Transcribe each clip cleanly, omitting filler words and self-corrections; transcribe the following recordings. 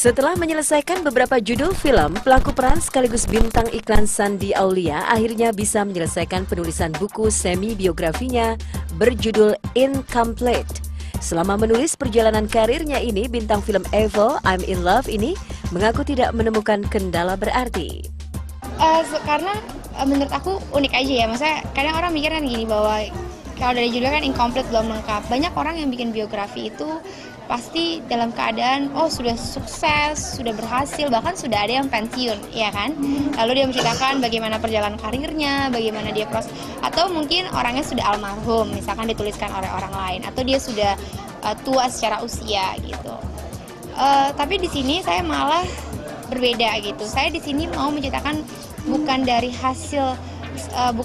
Setelah menyelesaikan beberapa judul film, pelaku peran sekaligus bintang iklan Shandy Aulia akhirnya bisa menyelesaikan penulisan buku semi-biografinya berjudul Incomplete. Selama menulis perjalanan karirnya ini, bintang film Evil, I'm in Love ini mengaku tidak menemukan kendala berarti. Karena menurut aku unik aja ya, maksudnya kadang orang mikir kan gini bahwa kalau dari judulnya kan incomplete, belum lengkap. Banyak orang yang bikin biografi itu pasti dalam keadaan sudah sukses, sudah berhasil, bahkan sudah ada yang pensiun, ya kan? Lalu dia menceritakan bagaimana perjalanan karirnya, bagaimana dia proses, atau mungkin orangnya sudah almarhum, misalkan dituliskan oleh orang lain, atau dia sudah tua secara usia gitu. Tapi di sini saya malah berbeda gitu. Saya di sini mau menceritakan bukan dari hasil, saya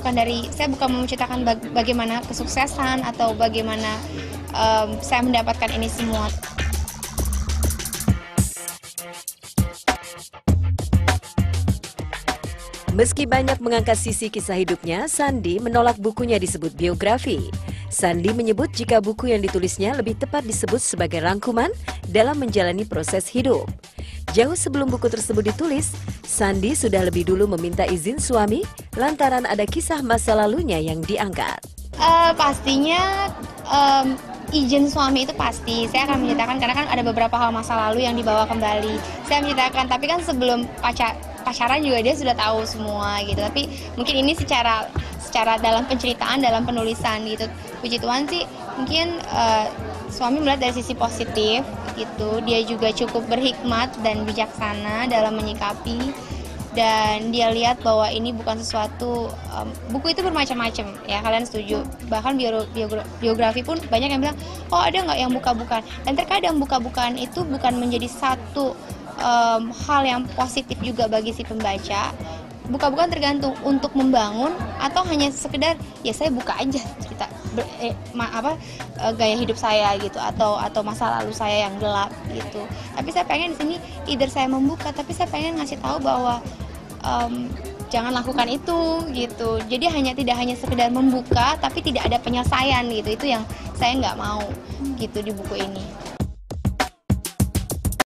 bukan mau menceritakan bagaimana kesuksesan atau bagaimana saya mendapatkan ini semua. Meski banyak mengangkat sisi kisah hidupnya, Shandy menolak bukunya disebut biografi. Shandy menyebut jika buku yang ditulisnya lebih tepat disebut sebagai rangkuman dalam menjalani proses hidup. Jauh sebelum buku tersebut ditulis, Shandy sudah lebih dulu meminta izin suami lantaran ada kisah masa lalunya yang diangkat. Pastinya izin suami itu pasti. Saya akan menceritakan karena kan ada beberapa hal masa lalu yang dibawa kembali. Saya menceritakan, tapi kan sebelum pacaran juga dia sudah tahu semua gitu. Tapi mungkin ini secara dalam penceritaan, dalam penulisan gitu. Puji Tuhan sih, mungkin suami melihat dari sisi positif gitu. Dia juga cukup berhikmat dan bijaksana dalam menyikapi. Dan dia lihat bahwa ini bukan sesuatu, buku itu bermacam-macam ya, kalian setuju. Bahkan biografi pun banyak yang bilang, ada nggak yang buka-bukaan. Dan terkadang buka-bukaan itu bukan menjadi satu hal yang positif juga bagi si pembaca. Buka-bukaan tergantung untuk membangun atau hanya sekedar ya saya buka aja cerita gaya hidup saya gitu, atau masa lalu saya yang gelap gitu. Tapi saya pengen di sini either saya membuka, tapi saya pengen ngasih tahu bahwa jangan lakukan itu gitu. Jadi tidak hanya sekedar membuka tapi tidak ada penyelesaian gitu. Itu yang saya nggak mau gitu di buku ini.